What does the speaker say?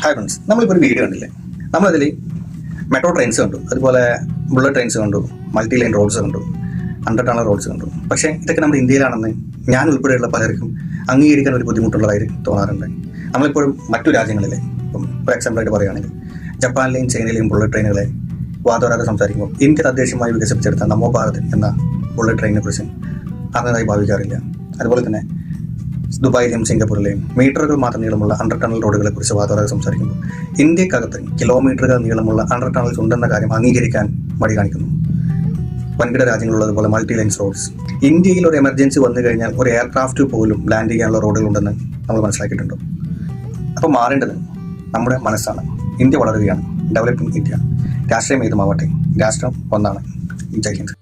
Hi friends, നമ്മളിപ്പോൾ ഒരു video കണ്ടില്ലേ? നമ്മളതിൽ മെട്രോ ട്രെയിൻസ് കണ്ടു, അതുപോലെ ബുള്ളറ്റ് ട്രെയിൻസ് കണ്ടു, മൾട്ടി ലൈൻ റോഡ്സ് കണ്ടു, അണ്ടർ ടണൽ റോഡ്സ് കണ്ടു. പക്ഷേ ഇതൊക്കെ നമ്മുടെ ഇന്ത്യയിലാണെന്ന് ഞാൻ ഉൾപ്പെടെയുള്ള പലർക്കും അംഗീകരിക്കാൻ ഒരു ബുദ്ധിമുട്ടുള്ളതായി തോന്നാറുണ്ട്. നമ്മളിപ്പോഴും മറ്റു രാജ്യങ്ങളിലെ, ഇപ്പം ഫോർ എക്സാമ്പിളായിട്ട് പറയുകയാണെങ്കിൽ ജപ്പാനിലെയും ചൈനയിലെയും ബുള്ളറ്റ് ട്രെയിനുകളെ വാദോരാതെ സംസാരിക്കുമ്പോൾ ഇന്ത്യ തദ്ദേശീയമായി വികസിപ്പിച്ചെടുത്ത നമോ ഭാരത് എന്ന ബുള്ളറ്റ് ട്രെയിനിനെ കുറിച്ച് അറിഞ്ഞതായി ഭാവിക്കാറില്ല. അതുപോലെ തന്നെ ദുബായിലെയും സിംഗപ്പൂരിലെയും മീറ്ററുകൾ മാത്രം നീളമുള്ള അണ്ടർ ടണൽ റോഡുകളെ കുറിച്ച് വാദോരാതെ സംസാരിക്കുമ്പോൾ ഇന്ത്യക്കകത്ത് കിലോമീറ്ററുകൾ നീളമുള്ള അണ്ടർ ടണൽസ് ഉണ്ടെന്ന കാര്യം അംഗീകരിക്കാൻ മടി കാണിക്കുന്നു. വൻകിട രാജ്യങ്ങളുള്ളതുപോലെ മൾട്ടി ലൈൻസ് റോഡ്സ്, ഇന്ത്യയിൽ ഒരു എമർജൻസി വന്നു കഴിഞ്ഞാൽ ഒരു എയർക്രാഫ്റ്റ് പോലും ലാൻഡ് ചെയ്യാനുള്ള റോഡുകളുണ്ടെന്ന് നമ്മൾ മനസ്സിലാക്കിയിട്ടുണ്ടോ? അപ്പോൾ മാറേണ്ടത് നമ്മുടെ മനസ്സാണ്. ഇന്ത്യ വളരുകയാണ്, ഡെവലപ്പിംഗ് ഇന്ത്യ. രാഷ്ട്രീയം ഏതുമാവട്ടെ, രാഷ്ട്രം ഒന്നാണ്. ജയ് ഹിന്ദ്.